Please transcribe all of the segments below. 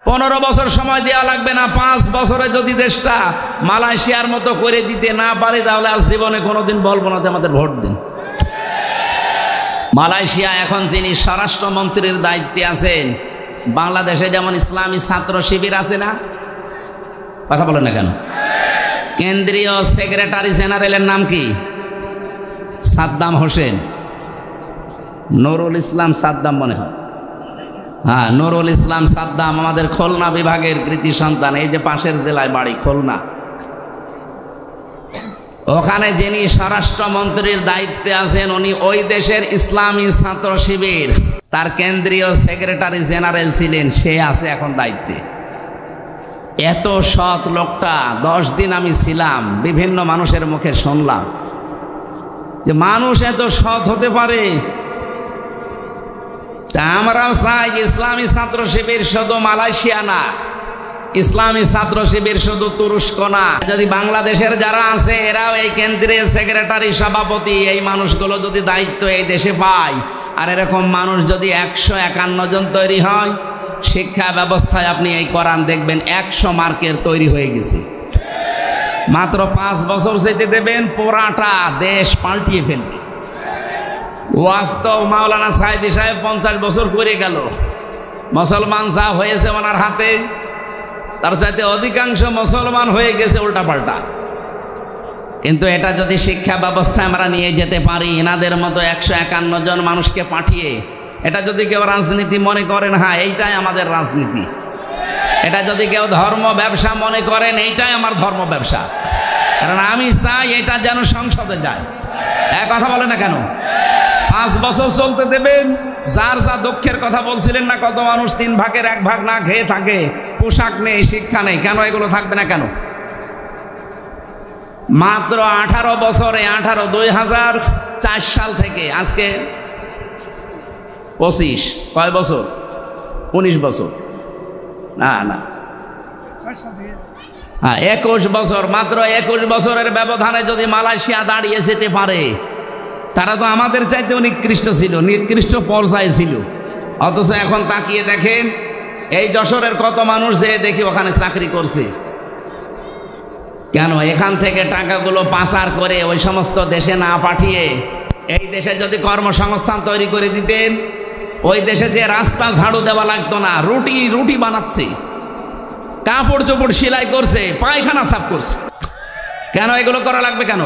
15 বছর সময় দেওয়া লাগবে না, 5 বছরে যদি দেশটা মালয়েশিয়ার মতো করে দিতে না পারে তাহলে আর জীবনে কোনোদিন বলবো না যে আমাদের ভোট দিন। মালয়েশিয়া এখন যিনি স্বরাষ্ট্রমন্ত্রীর দায়িত্বে আছেন, বাংলাদেশে যেমন ইসলামী ছাত্র শিবির আছে না, কথা বলেন না কেন, কেন্দ্রীয় সেক্রেটারি জেনারেলের নাম কি? সাদ্দাম হোসেন, নুরুল ইসলাম সাদ্দাম মনে হয়, হ্যাঁ নুরুল ইসলাম সাদ্দাম আমাদের খুলনা বিভাগের কৃতি সন্তান, এই যে পাশের জেলায় বাড়ি খুলনা। ওখানে যিনি স্বরাষ্ট্রমন্ত্রীর দায়িত্বে আছেন উনি ওই দেশের ইসলামী ছাত্র শিবির তার কেন্দ্রীয় সেক্রেটারি জেনারেল ছিলেন, সে আছে এখন দায়িত্বে। এত সৎ লোকটা, 10 দিন আমি ছিলাম, বিভিন্ন মানুষের মুখে শুনলাম যে মানুষ এত সৎ হতে পারে। তা আমরাও চাই ইসলামী ছাত্র শিবির শুধু মালয়েশিয়া না, ইসলামী ছাত্র শিবির শুধু তুরস্ক না, যদি বাংলাদেশের যারা আছে এরাও এই কেন্দ্রীয় সেক্রেটারি সভাপতি এই মানুষগুলো যদি দায়িত্ব এই দেশে পায়, আর এরকম মানুষ যদি 151 জন তৈরি হয়, শিক্ষা ব্যবস্থায় আপনি এই কোরআন দেখবেন 100 মার্কের তৈরি হয়ে গেছে। মাত্র 5 বছর যেতে দেবেন, পুরাটা দেশ পাল্টিয়ে ফেলবে। ওয়াস্তব মাওলানা সাইদি সাহেব 50 বছর করে গেল, মুসলমান যা হয়েছে ওনার হাতে তার চাইতে অধিকাংশ মুসলমান হয়ে গেছে উল্টাপাল্টা। কিন্তু এটা যদি শিক্ষা ব্যবস্থায় আমরা নিয়ে যেতে পারি, এনাদের মতো 151 জন মানুষকে পাঠিয়ে, এটা যদি কেউ রাজনীতি মনে করেন, হ্যাঁ এইটাই আমাদের রাজনীতি, এটা যদি কেউ ধর্ম ব্যবসা মনে করেন, এইটাই আমার ধর্ম ব্যবসা, কারণ আমি চাই এটা যেন সংসদে যায়। এক কথা বলে না কেন? 5 বছর চলতে দেবেন। যার যা দুঃখের কথা বলছিলেন না, কত মানুষ 3 ভাগের 1 ভাগ না খেয়ে থাকে, পোশাক নেই, শিক্ষা নেই, কেন এগুলো থাকবে না কেন? মাত্র 18 বছরে 2004 সাল থেকে আজকে 25 কয় বছর, 19 বছর না না হ্যাঁ 21 বছর, মাত্র 21 বছরের ব্যবধানে যদি মালয়েশিয়া দাঁড়িয়ে যেতে পারে, তারা তো আমাদের চাইতে নিকৃষ্ট ছিল, নিকৃষ্ট পর্যায়ে ছিল। অথচ এখন তাকিয়ে দেখেন এই যশোরের কত মানুষ যে দেখি ওখানে চাকরি করছে। কেন? এখান থেকে টাকাগুলো পাচার করে ওই সমস্ত দেশে না পাঠিয়ে এই দেশে যদি কর্মসংস্থান তৈরি করে দিতেন, ওই দেশে যে রাস্তা ঝাড়ু দেওয়া লাগতো না, রুটি বানাচ্ছে, কাপড় চোপড় সেলাই করছে, পায়খানা সাফ করছে। কেন এগুলো করা লাগবে? কেন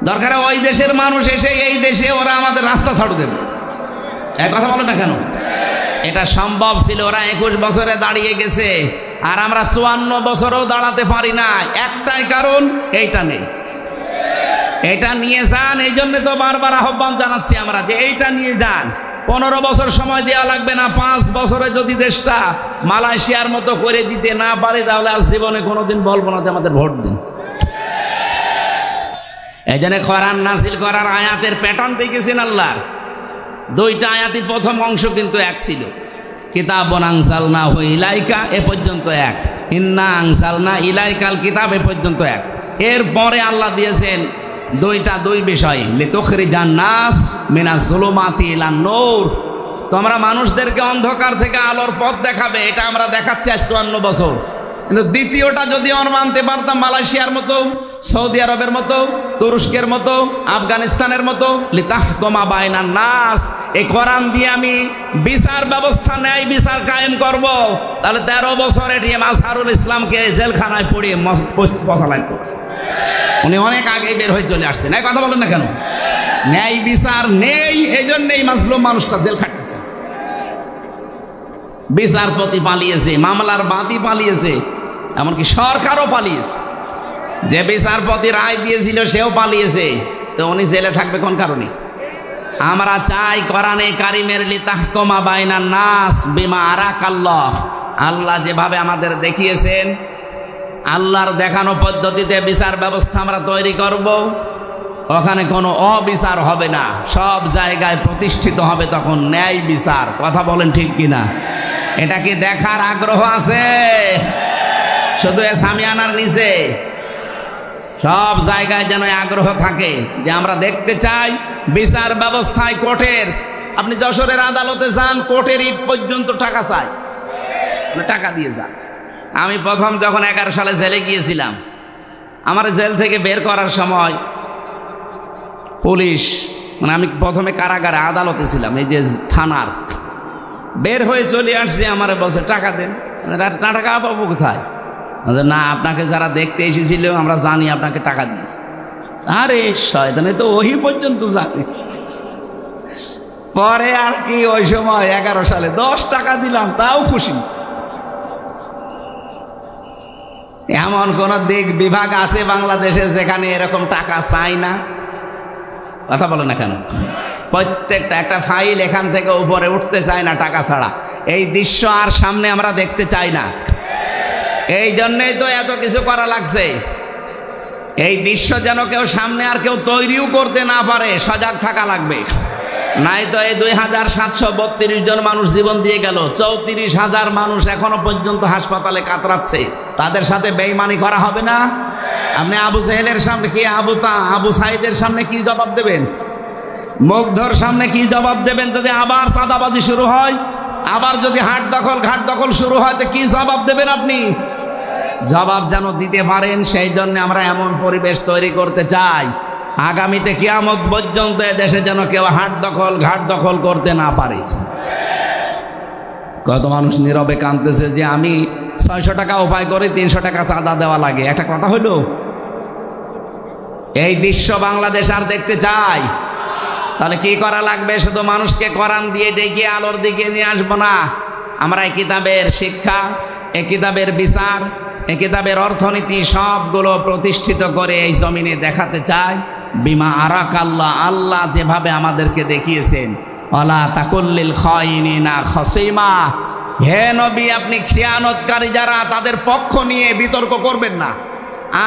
দরকার? ওই দেশের মানুষ এসে এই দেশে ওরা আমাদের রাস্তা ঝাড়ু দেবে। এক কথা বলে না কেন? এটা সম্ভব ছিল, ওরা 21 বছরে দাঁড়িয়ে গেছে, আর আমরা 54 বছরেও দাঁড়াতে পারি না। একটাই কারণ, এইটা নেই। এটা নিয়ে যান, এই জন্য তো বারবার আহ্বান জানাচ্ছি আমরা যে এইটা নিয়ে যান। 15 বছর সময় দেওয়া লাগবে না, 5 বছরে যদি দেশটা মালয়েশিয়ার মতো করে দিতে না পারে তাহলে আর জীবনে কোনোদিন বলবো না যে আমাদের ভোট দিন। এই জন্য কোরআন নাজিল করার আয়াতের প্যাটার্ন দেখেছেন আল্লাহ। 2টা আয়াতই প্রথম অংশ কিন্তু এক ছিল, কিতাবুন আনজালনাহু ইলাইকা এ পর্যন্ত এক, ইন্না আনজালনা ইলাইকাল কিতাব এ পর্যন্ত এক। এরপরে আল্লাহ দিয়েছেন 2 বিষয়, লিতুখরিজান নাস মিনাজ জুলুমাতি ইলান নূর, তোমরা মানুষদেরকে অন্ধকার থেকে আলোর পথ দেখাবে। এটা আমরা দেখাচ্ছি আজ 54 বছর। কিন্তু দ্বিতীয়টা যদি আমরা মানতে পারতাম, মালয়েশিয়ার মতো, সৌদি আরবের মতো, তুরস্কের মতো, আফগানিস্তানের মতো, লিতাহকুমা বাইনান নাস, এই কোরআন দিয়ে আমি বিচার ব্যবস্থা, ন্যায় বিচার কায়েম করব, তাহলে 13 বছর এটিএম আজহারুল ইসলামকে জেলখানায় পড়িয়ে বসালাইতো। উনি অনেক আগে বের হয়ে চলে আসতেন। এই কথা বলেন না কেন? ন্যায় বিচার নেই, এই জন্যই মাজলুম মানুষটা জেল খাটতেছে। বিচারপতি পালিয়েছে, মামলার বাদী পালিয়েছে, এমনকি সরকারও পালিয়েছে। যে বিচারপতি রায় দিয়েছিল সেও পালিয়েছে, তো উনি জেলে থাকবে কোন কারণে? আমরা চাই কোরআনে কারিমের লিতাহকুমা বাইনান নাস বিমা আরাকাল্লাহ, আল্লাহ যেভাবে আমাদের দেখিয়েছেন, আল্লাহর দেখানো পদ্ধতিতে বিচার ব্যবস্থা আমরা তৈরি করব। ওখানে কোনো অবিচার হবে না, সব জায়গায় প্রতিষ্ঠিত হবে তখন ন্যায় বিচার। কথা বলেন ঠিক কিনা? এটা কি দেখার আগ্রহ আছে? শুধু এ সামিয়ানার নিচে সব জায়গায় যেন আগ্রহ থাকে যে আমরা দেখতে চাই বিচার ব্যবস্থায় কোর্টের, আপনি যশোরের আদালতে যান, কোর্টের ইট পর্যন্ত টাকা চায়। টাকা দিয়ে যা। আমি প্রথম যখন 11 সালে জেলে গিয়েছিলাম, আমার জেল থেকে বের করার সময় পুলিশ, মানে আমি প্রথমে কারাগারে আদালতে ছিলাম, এই যে থানার, বের হয়ে চলে আসছে, আমারে বলছে টাকা দেন। টাকা পাবো কোথায়? না, আপনাকে যারা দেখতে এসেছিল আমরা জানি আপনাকে টাকা দিয়েছে। আরে শয়তানে তো ওই পর্যন্ত জানে। পরে আর কি ওই সময় 11 সালে 10 টাকা দিলাম, তাও খুশি। এমন কোন দিক বিভাগ আছে বাংলাদেশে যেখানে এরকম টাকা চাই না? কথা বলে না কেন? প্রত্যেকটা একটা ফাইল এখান থেকে উপরে উঠতে চায় না টাকা ছাড়া। এই দৃশ্য আর সামনে আমরা দেখতে চাই না। এই জন্যই তো এত কিছু করা লাগছে। এই দৃশ্য যেন কেউ সামনে আর কেউ তৈরিও করতে না পারে, সজাগ থাকা লাগবে। নাই তো এই 2732 জন মানুষ জীবন দিয়ে গেল, 34,000 মানুষ এখনো পর্যন্ত হাসপাতালে কাতরাচ্ছে। তাদের সাথে বেঈমানি করা হবে না? আপনি আবু জেহেলের সামনে কি, আবু সাইদের সামনে কি জবাব দেবেন? মুগ্ধর সামনে কি জবাব দেবেন? যদি আবার চাঁদাবাজি শুরু হয়, আবার যদি হাট দখল ঘাট দখল শুরু হয়, তো কি জবাব দেবেন আপনি? জবাব যেন দিতে পারেন, সেই জন্য আমরা এমন পরিবেশ তৈরি করতে চাই আগামীতে কিয়ামত পর্যন্ত দেশে যেন কেউ হাট দখল ঘাট দখল করতে না পারে। কত মানুষ নীরবে কাঁদতেছে যে আমি 600 টাকা উপায় করে 300 টাকা চাঁদা দেওয়া লাগে। একটা কথা হলো, এই দৃশ্য বাংলাদেশ আর দেখতে চাই? তাহলে কি করা লাগবে? শুধু মানুষকে কোরআন দিয়ে ডেকে আলোর দিকে নিয়ে আসবো না। আমরা এই কিতাবের শিক্ষা, এই কিতাবের বিচার, এই কিতাবের অর্থনীতি সবগুলো প্রতিষ্ঠিত করে এই জমিনে দেখাতে চাই। বিমা আরাক আল্লাহ, আল্লাহ যেভাবে আমাদেরকে দেখিয়েছেন, ওয়ালা তাকুল্লিল খাইনিনা খসিমা, হে নবী আপনি খিয়ানতকারী যারা তাদের পক্ষ নিয়ে বিতর্ক করবেন না।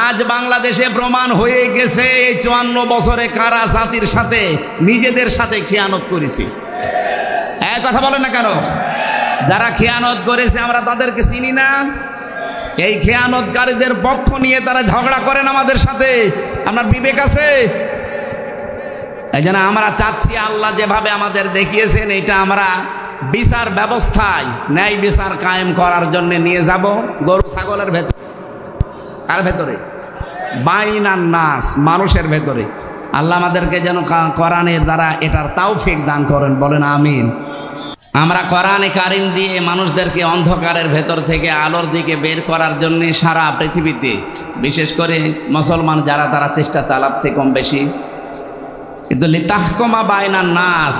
আজ বাংলাদেশে প্রমাণ হয়ে গেছে এই 54 বছরে কারা জাতির সাথে নিজেদের সাথে খিয়ানত করেছি। এক কথা বলেন না কেন? যারা খিয়ানত করেছে আমরা তাদেরকে চিনি না? এই খেয়ানতকারীদের পক্ষ নিয়ে তারা ঝগড়া করেন আমাদের সাথে। আপনার বিবেক আছে? এই জন্য আমরা চাচ্ছি আল্লাহ যেভাবে আমাদের দেখিয়েছেন, এটা আমরা বিচার ব্যবস্থায় ন্যায় বিচার কায়েম করার জন্য নিয়ে যাব। গরু ছাগলের ভেতরে, কার ভেতরে? বাইনান নাস, মানুষের ভেতরে। আল্লাহ আমাদেরকে যেন কোরআনের দ্বারা এটার তৌফিক দান করেন, বলেন আমিন। আমরা কোরআনে কারিম দিয়ে মানুষদেরকে অন্ধকারের ভেতর থেকে আলোর দিকে বের করার জন্য সারা পৃথিবীতে, বিশেষ করে মুসলমান যারা, তারা চেষ্টা চালাচ্ছে কম বেশি। কিন্তু লিতাহকুমা বাইনান নাস,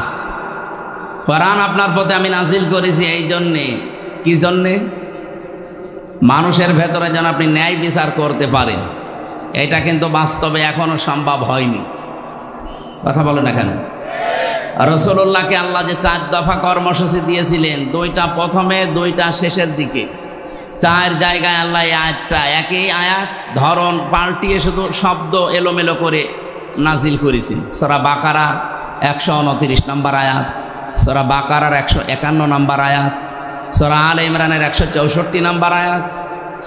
কোরআন আপনার পথে আমি নাজিল করেছি এই জন্যে। কি জন্যে? মানুষের ভেতরে যেন আপনি ন্যায় বিচার করতে পারেন। এটা কিন্তু বাস্তবে এখনো সম্ভব হয়নি। কথা বলে না কেন? রাসূলুল্লাহকে আল্লাহ যে 4 দফা কর্মসূচি দিয়েছিলেন, 2টা প্রথমে, 2টা শেষের দিকে, 4 জায়গায় আল্লাহ এই আয়াতটা, একই আয়াত ধরন পাল্টিয়ে শুধু শব্দ এলোমেলো করে নাজিল করেছেন। সূরা বাকারার 129 নম্বর আয়াত, সূরা বাকারার 151 নম্বর আয়াত, সূরা আলে ইমরানের 164 নম্বর আয়াত,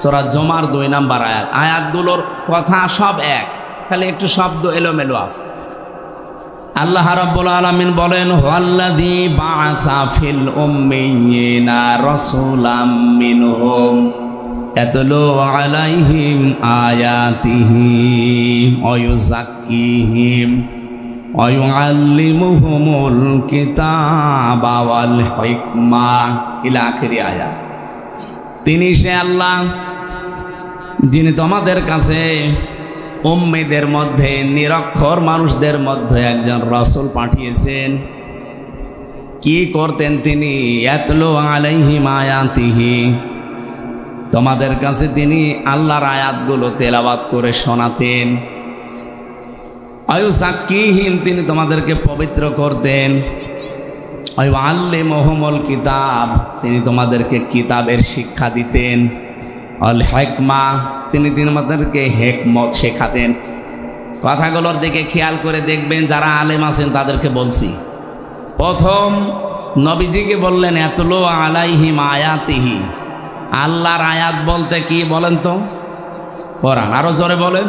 সূরা জুমার 2 নম্বর আয়াত। আয়াতগুলোর কথা সব এক, খালি একটু শব্দ এলোমেলো আছে। আল্লাহ রাব্বুল আলামিন বলেন, হুয়াল্লাযী বাআসা ফিল উম্মিয়িনা রাসূলাম মিনহুম ইয়াতলু আলাইহিম আয়াতিহি ওয়া ইউযাক্কিহিম ওয়া ইউআল্লিমুহুমুল কিতাবা ওয়াল হিকমা ইলা আখিরি আয়াত। তিনি সে আল্লাহ যিনি তোমাদের কাছে উম্মীদের মধ্যে, নিরক্ষর মানুষদের মধ্যে একজন রাসূল পাঠিয়েছেন। কি করতেন তিনি? ইয়াতলু আলাইহিম আয়াতিহি, তোমাদের কাছে তিনি আল্লাহর আয়াতগুলো তেলাওয়াত করে শোনাতেন। আয়ুযাক্কিহিম, তিনি তোমাদেরকে পবিত্র করতেন। আল্লিমুহুমুল কিতাব, তিনি তোমাদেরকে কিতাবের শিক্ষা দিতেন। আল হিকমা, তিনি তোমাদেরকে হিকমত শেখাতেন। কথাগুলোর দিকে খেয়াল করে দেখবেন, যারা আলেম আছেন তাদেরকে বলছি। প্রথম নবীজিকে বললেন ইয়াতলু আলাইহিম আয়াতিহি, আল্লাহর আয়াত বলতে কি বলেন তো? কোরআন। আরো জোরে বলেন।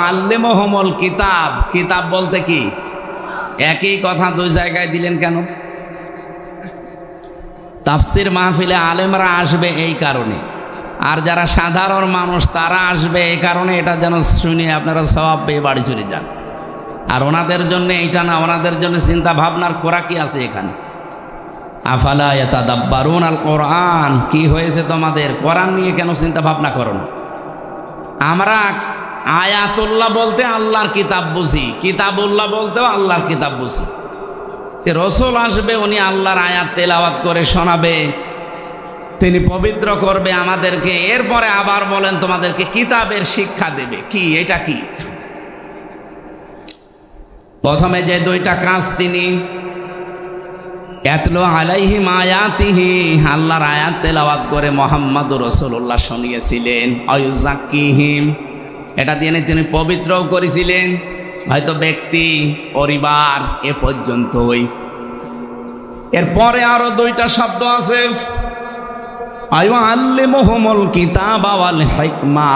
আল্লিমুহুমুল কিতাব, কিতাব বলতে কি? একই কথা 2 জায়গায় দিলেন কেন? তাফসির মাহফিলে আলেমরা আসবে এই কারণে, আর যারা সাধারণ মানুষ তারা আসবে এই কারণে এটা যেন শুনে আপনারা সওয়াব পেয়ে বাড়ি চলে যান। আর ওনাদের জন্য এইটা না, ওনাদের জন্য চিন্তা ভাবনার খোরাকি আছে এখানে। আফালা ইয়াতাদাব্বারুন আল কোরআন, কি হয়েছে তোমাদের? কোরআন নিয়ে কেন চিন্তা ভাবনা করো না? আমরা আয়াতুল্লাহ বলতে আল্লাহর কিতাব বুঝি, কিতাবুল্লাহ বলতেও আল্লাহর কিতাব বুঝি। রসুল আসবে, উনি আল্লাহর আয়াত তেলাওয়াত করে শোনাবে, তিনি পবিত্র করবে আমাদেরকে, এরপরে আবার বলেন তোমাদেরকে কিতাবের শিক্ষা দেবে। কি এটা? কি প্রথমে যে দুইটা কাজ তিনি ইয়াতলু আলাইহিম আয়াতিহি, আল্লাহর আয়াত তেলাওয়াত করে মুহাম্মদুর রাসূলুল্লাহ শুনিয়েছিলেন। আয়ুযাক্কিহিম, এটা দিয়ে তিনি পবিত্রও করেছিলেন, হয়তো ব্যক্তি পরিবার এ পর্যন্তই। এরপরে আরো দুইটা শব্দ আছে, আয়ুআল্লিমুহুমুল কিতাবা ওয়াল হিকমা।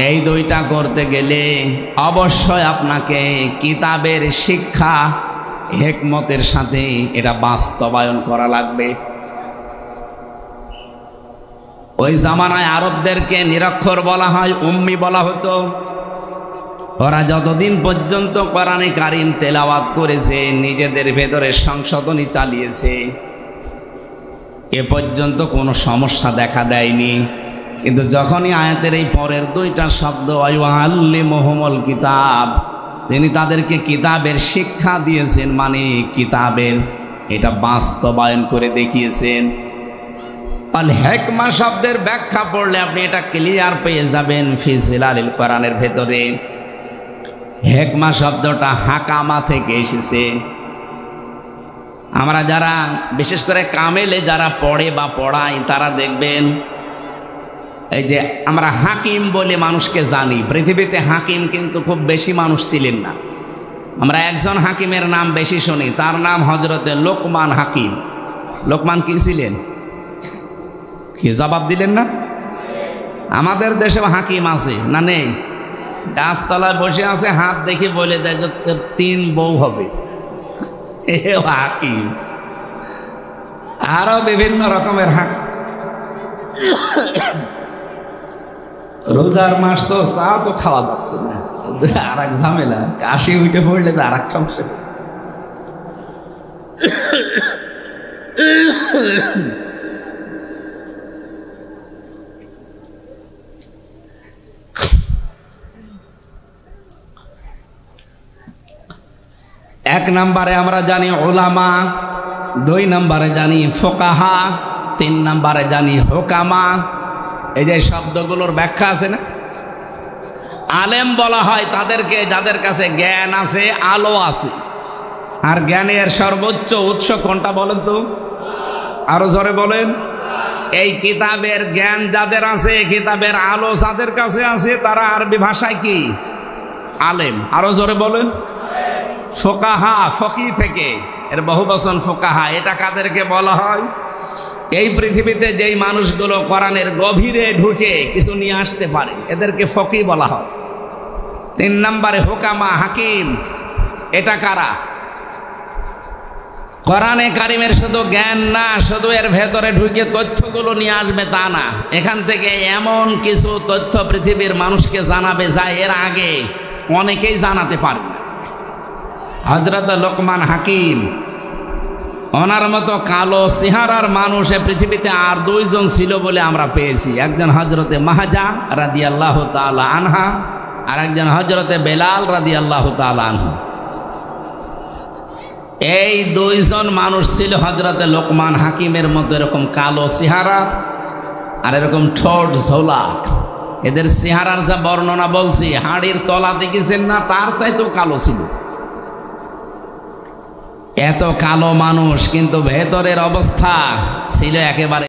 এই দুইটা করতে গেলে অবশ্যই আপনাকে কিতাবের শিক্ষা হিকমতের সাথে এটা বাস্তবায়ন করা লাগবে। ওই জামানায় আরবদেরকে নিরক্ষর বলা হয়, উম্মি বলা হতো। ওরা যতদিন পর্যন্ত কোরআনে কারীম তেলাওয়াত করেছে, নিজেদের ভেতরে সংশোধনী চালিয়েছে, এ পর্যন্ত কোনো সমস্যা দেখা দেয়নি। কিন্তু যখনই আয়াতের এই পরের দুইটা শব্দ আল্লিমুহুমুল কিতাব, তিনি তাদেরকে কিতাবের শিক্ষা দিয়েছেন, মানে কিতাবের এটা বাস্তবায়ন করে দেখিয়েছেন। আল হিকমা শব্দের ব্যাখ্যা পড়লে আপনি এটা ক্লিয়ার পেয়ে যাবেন ফি জিলালিল কোরআনের ভেতরে। হিকমা শব্দটা হাকামা থেকে এসেছে। আমরা যারা বিশেষ করে কামেলে যারা পড়ে বা পড়াই, তারা দেখবেন এই যে আমরা হাকিম বলে মানুষকে জানি, পৃথিবীতে হাকিম কিন্তু খুব বেশি মানুষ ছিলেন না। আমরা একজন হাকিমের নাম বেশি শুনি, তার নাম হযরতে লোকমান হাকিম। লোকমান কি ছিলেন? কি জবাব দিলেন না? আমাদের দেশেও হাকিম আছে না নেই? গাছতলায় বসে আছে, হাত দেখে বলে দেয় যে 3 বউ হবে, এ হাকিম। আরো বিভিন্ন রকমের হাকিম। রোজার মাস তো চা তো খাওয়া যাচ্ছে না, আর এক ঝামেলা, কাশি উঠে পড়লে তো আর এক সমস্যা। এক নম্বরে আমরা জানি উলামা, 2 নম্বরে জানি ফুকাহা, 3 নম্বরে জানি হুকামা। এই যে শব্দগুলোর ব্যাখ্যা আছে না, আলেম বলা হয় তাদেরকে যাদের কাছে জ্ঞান আছে, আলো আছে। আর জ্ঞানের সর্বোচ্চ উৎস কোনটা বলেন তো? আরো জোরে বলেন। এই কিতাবের জ্ঞান যাদের আছে, কিতাবের আলো যাদের কাছে আছে, তারা আরবি ভাষায় কি? আলেম। আরো জোরে বলেন। ফুকাহা, ফকি থেকে এর বহুবচন ফুকাহা। এটা কাদেরকে বলা হয়? এই পৃথিবীতে যেই মানুষগুলো কোরআনের গভীরে ঢুকে কিছু নিয়ে আসতে পারে, এদেরকে ফকি বলা হয়। 3 নম্বরে হুকামা, হাকিম। এটা কারা? কোরআনে কারিমের শুধু জ্ঞান না, শুধু এর ভেতরে ঢুকে তথ্যগুলো নিয়ে আসবে তা না, এখান থেকে এমন কিছু তথ্য পৃথিবীর মানুষকে জানাবে যা এর আগে অনেকেই জানাতে পারবে না। হযরত লোকমান হাকিম, ওনার মতো কালো চেহারার মানুষ পৃথিবীতে আর 2 জন ছিল বলে আমরা পেয়েছি। একজন হযরতে মাহজা রাদিয়াল্লাহু তাআলা আনহা, আর একজন হযরতে বেলাল রাদিয়াল্লাহু তাআলা আনহু। এই 2 জন মানুষ ছিল হযরতে লোকমান হাকিমের মতো এরকম কালো চেহারা আর এরকম ঠোঁট ঝোলা। এদের চেহারার যা বর্ণনা বলছি, হাড়ির তলা দেখেছেন না, তার চাইতেও কালো ছিল। এত কালো মানুষ, কিন্তু ভেতরের অবস্থা ছিল একেবারে